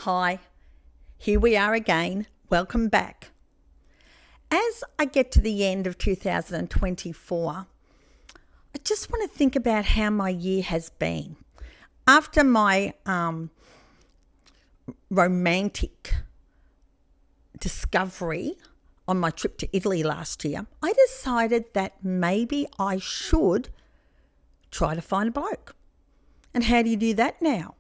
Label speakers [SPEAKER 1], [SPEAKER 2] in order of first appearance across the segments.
[SPEAKER 1] Hi, here we are again. Welcome back. As I get to the end of 2024, I just want to think about how my year has been. After my romantic discovery on my trip to Italy last year, I decided that maybe I should try to find a bloke. And how do you do that now?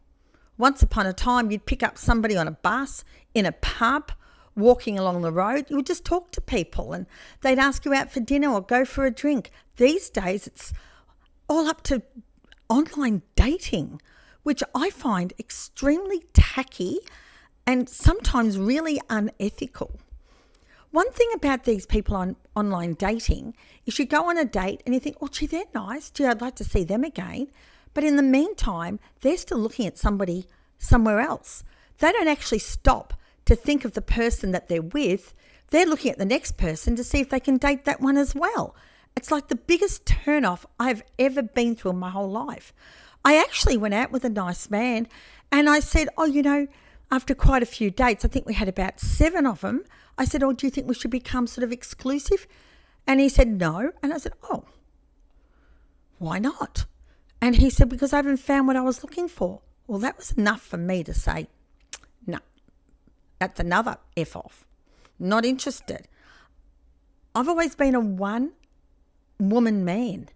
[SPEAKER 1] Once upon a time, you'd pick up somebody on a bus, in a pub, walking along the road. You would just talk to people and they'd ask you out for dinner or go for a drink. These days, it's all up to online dating, which I find extremely tacky and sometimes really unethical. One thing about these people on online dating is you go on a date and you think, oh, gee, they're nice. Gee, I'd like to see them again. But in the meantime, they're still looking at somebody somewhere else. They don't actually stop to think of the person that they're with. They're looking at the next person to see if they can date that one as well. It's like the biggest turn-off I've ever been through in my whole life. I actually went out with a nice man and I said, after quite a few dates, I think we had about 7 of them, I said, do you think we should become sort of exclusive? And he said, no. And I said, why not? And he said, because I haven't found what I was looking for. Well, that was enough for me to say, no, that's another F off. Not interested. I've always been a one-woman man.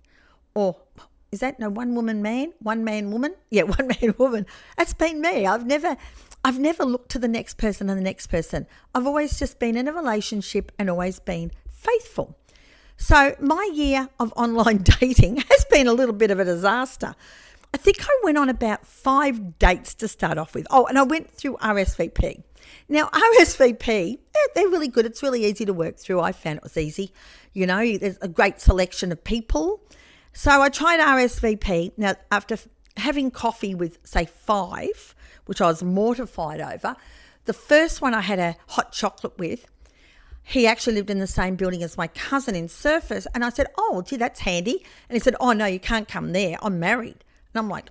[SPEAKER 1] Or is that one-woman man? One-man woman? Yeah, one-man woman. That's been me. I've never looked to the next person and the next person. I've always just been in a relationship and always been faithful. So my year of online dating has been a little bit of a disaster. I think I went on about 5 dates to start off with. And I went through RSVP. Now, RSVP, they're really good. It's really easy to work through. I found it was easy. There's a great selection of people. So I tried RSVP. Now, after having coffee with, say, 5, which I was mortified over, the first one I had a hot chocolate with, he actually lived in the same building as my cousin in Surfers. And I said, gee, that's handy. And he said, no, you can't come there. I'm married. And I'm like,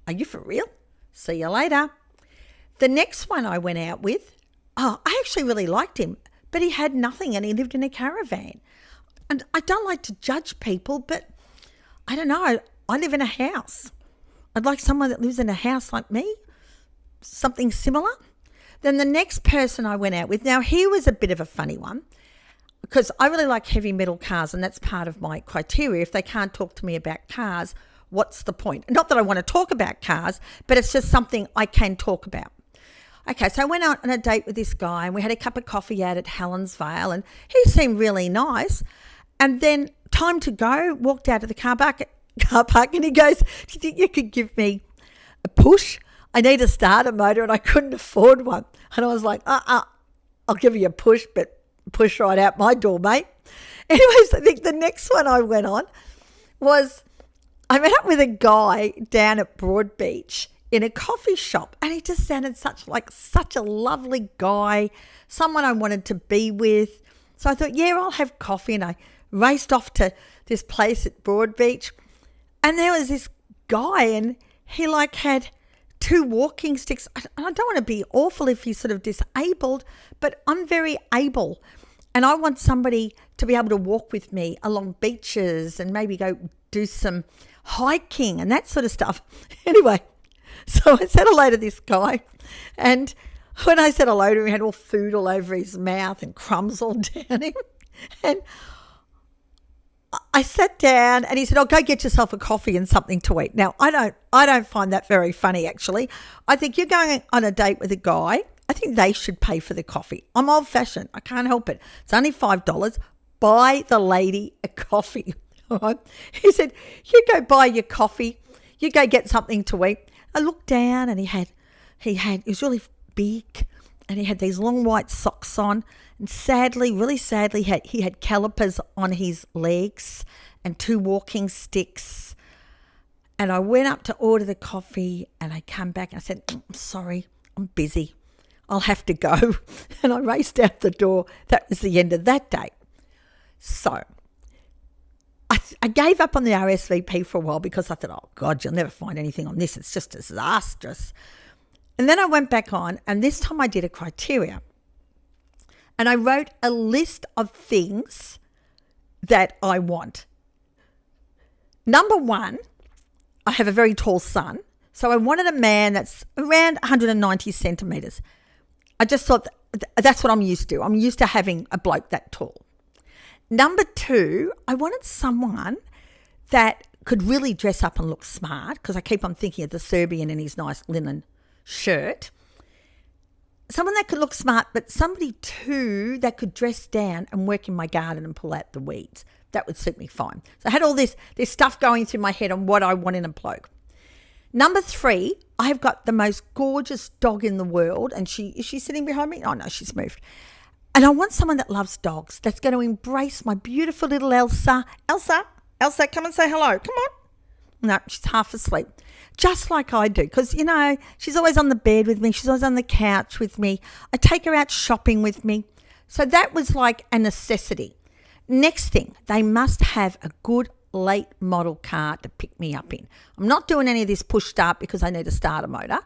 [SPEAKER 1] are you for real? See you later. The next one I went out with, I actually really liked him, but he had nothing and he lived in a caravan. And I don't like to judge people, but I don't know. I live in a house. I'd like someone that lives in a house like me, something similar. Then the next person I went out with, now he was a bit of a funny one because I really like heavy metal cars and that's part of my criteria. If they can't talk to me about cars, what's the point? Not that I want to talk about cars, but it's just something I can talk about. Okay, so I went out on a date with this guy and we had a cup of coffee out at Helensvale and he seemed really nice. And then time to go, walked out of the car park and he goes, do you think you could give me a push? I need a starter motor and I couldn't afford one. And I was like, I'll give you a push, but push right out my door, mate. Anyways, I think the next one I went on was I met up with a guy down at Broadbeach in a coffee shop and he just sounded such a lovely guy, someone I wanted to be with. So I thought, I'll have coffee. And I raced off to this place at Broadbeach and there was this guy and he had 2 walking sticks. I don't want to be awful if he's sort of disabled, but I'm very able and I want somebody to be able to walk with me along beaches and maybe go do some hiking and that sort of stuff. Anyway, so I said hello to this guy and when I said hello to him, he had all food all over his mouth and crumbs all down him. And I sat down and he said, go get yourself a coffee and something to eat. Now, I don't find that very funny, actually. I think you're going on a date with a guy. I think they should pay for the coffee. I'm old-fashioned. I can't help it. It's only $5. Buy the lady a coffee. All right? He said, you go buy your coffee. You go get something to eat. I looked down and he was really big and he had these long white socks on. And really sadly, he had calipers on his legs and 2 walking sticks. And I went up to order the coffee and I come back and I said, I'm sorry, I'm busy. I'll have to go. And I raced out the door. That was the end of that day. So I gave up on the RSVP for a while because I thought, oh, God, you'll never find anything on this. It's just disastrous. And then I went back on, and this time I did a criteria. And I wrote a list of things that I want. Number one, I have a very tall son. So I wanted a man that's around 190 centimetres. I just thought that's what I'm used to. I'm used to having a bloke that tall. Number two, I wanted someone that could really dress up and look smart, because I keep on thinking of the Serbian in his nice linen shirt. Someone that could look smart, but somebody too that could dress down and work in my garden and pull out the weeds. That would suit me fine. So I had all this stuff going through my head on what I want in a bloke. Number three, I have got the most gorgeous dog in the world. And is she sitting behind me? Oh, no, she's moved. And I want someone that loves dogs, that's going to embrace my beautiful little Elsa. Elsa, come and say hello. Come on. No, she's half asleep. Just like I do, because, she's always on the bed with me. She's always on the couch with me. I take her out shopping with me. So that was like a necessity. Next thing, they must have a good late model car to pick me up in. I'm not doing any of this push start because I need a starter motor.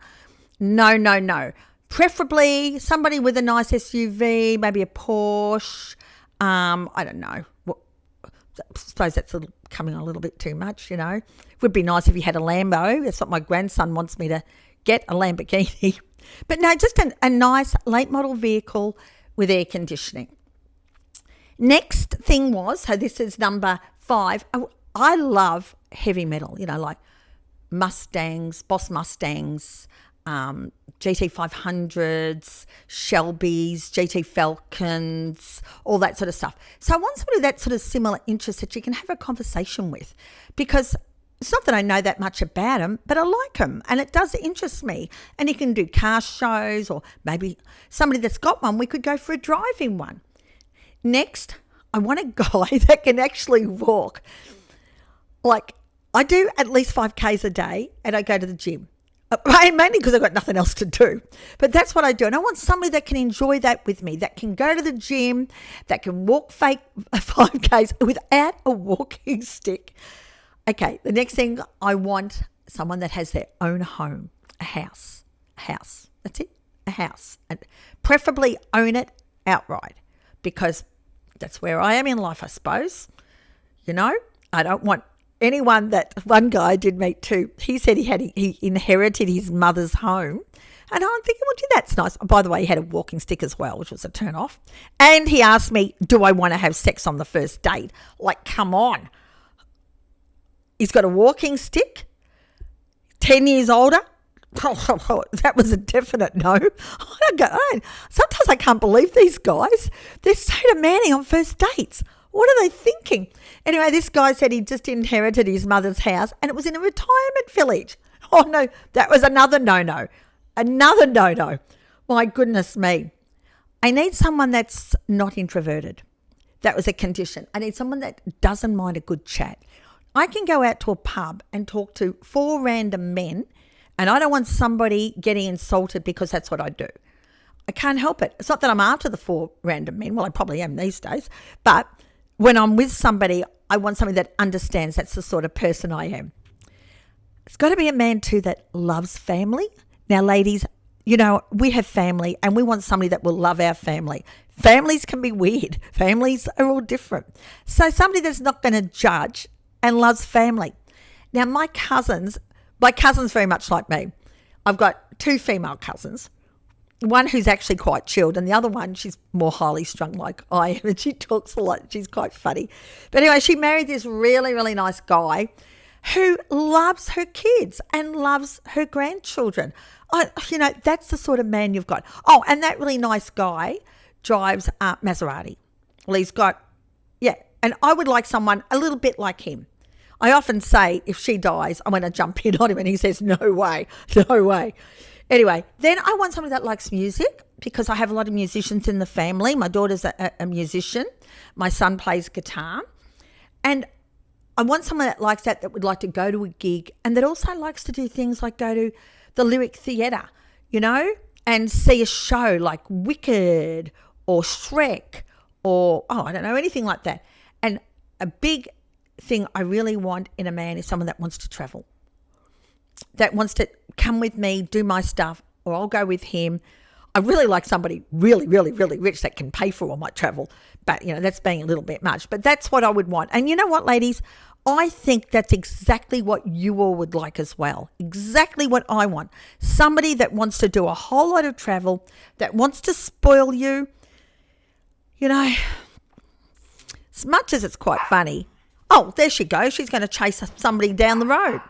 [SPEAKER 1] No. Preferably somebody with a nice SUV, maybe a Porsche. I don't know. I suppose that's coming a little bit too much, It would be nice if you had a Lambo. That's what my grandson wants me to get, a Lamborghini. But no, just a nice late model vehicle with air conditioning. Next thing was, so this is number 5. I love heavy metal, like Mustangs, Boss Mustangs, GT500s, Shelbys, GT Falcons, all that sort of stuff. So I want somebody that sort of similar interest that you can have a conversation with, because it's not that I know that much about them, but I like them and it does interest me. And you can do car shows, or maybe somebody that's got one, we could go for a drive in one. Next, I want a guy that can actually walk. Like, I do at least 5Ks a day and I go to the gym. Mainly because I've got nothing else to do. But that's what I do. And I want somebody that can enjoy that with me, that can go to the gym, that can walk fake 5Ks without a walking stick. Okay, the next thing, I want someone that has their own home, a house. That's it, a house. And preferably own it outright, because that's where I am in life, I suppose. I don't want anyone that one guy did meet too. He said he inherited his mother's home. And I'm thinking, well, gee, that's nice. By the way, he had a walking stick as well, which was a turn off. And he asked me, do I want to have sex on the first date? Like, come on. He's got a walking stick, 10 years older. That was a definite no. Sometimes I can't believe these guys. They're so demanding on first dates. What are they thinking? Anyway, this guy said he just inherited his mother's house and it was in a retirement village. Oh, no, that was another no-no. Another no-no. My goodness me. I need someone that's not introverted. That was a condition. I need someone that doesn't mind a good chat. I can go out to a pub and talk to 4 random men, and I don't want somebody getting insulted because that's what I do. I can't help it. It's not that I'm after the 4 random men. Well, I probably am these days. But when I'm with somebody, I want somebody that understands that's the sort of person I am. It's got to be a man too that loves family. Now, ladies, we have family and we want somebody that will love our family. Families can be weird. Families are all different. So somebody that's not going to judge and loves family. Now, my cousins very much like me. I've got 2 female cousins. One who's actually quite chilled, and the other one, she's more highly strung like I am, and she talks a lot. She's quite funny. But anyway, she married this really, really nice guy who loves her kids and loves her grandchildren. That's the sort of man you've got. Oh, and that really nice guy drives Maserati. Well, he's got, and I would like someone a little bit like him. I often say, if she dies, I'm going to jump in on him, and he says, no way. Anyway, then I want somebody that likes music, because I have a lot of musicians in the family. My daughter's a musician. My son plays guitar. And I want someone that likes that would like to go to a gig, and that also likes to do things like go to the Lyric Theatre, and see a show like Wicked or Shrek or, I don't know, anything like that. And a big thing I really want in a man is someone that wants to travel, that wants to come with me, do my stuff. or I'll go with him. I really like somebody really, really, really rich that can pay for all my travel. But, that's being a little bit much. But that's what I would want. And you know what, ladies? I think that's exactly what you all would like as well. Exactly what I want. Somebody that wants to do a whole lot of travel, that wants to spoil you. As much as it's quite funny. Oh, there she goes. She's going to chase somebody down the road.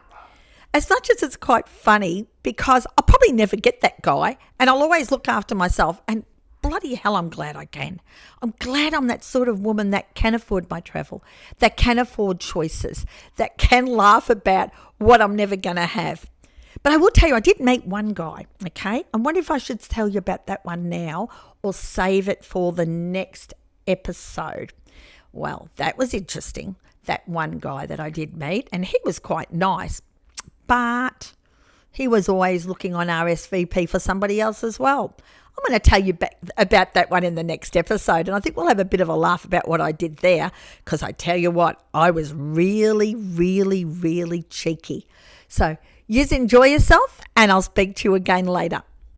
[SPEAKER 1] As much as it's quite funny, because I'll probably never get that guy, and I'll always look after myself, and bloody hell, I'm glad I can. I'm glad I'm that sort of woman that can afford my travel, that can afford choices, that can laugh about what I'm never going to have. But I will tell you, I did meet one guy, okay? I wonder if I should tell you about that one now or save it for the next episode. Well, that was interesting, that one guy that I did meet, and he was quite nice. But he was always looking on RSVP for somebody else as well. I'm going to tell you about that one in the next episode, and I think we'll have a bit of a laugh about what I did there, because I tell you what, I was really, really, really cheeky. So you enjoy yourself, and I'll speak to you again later.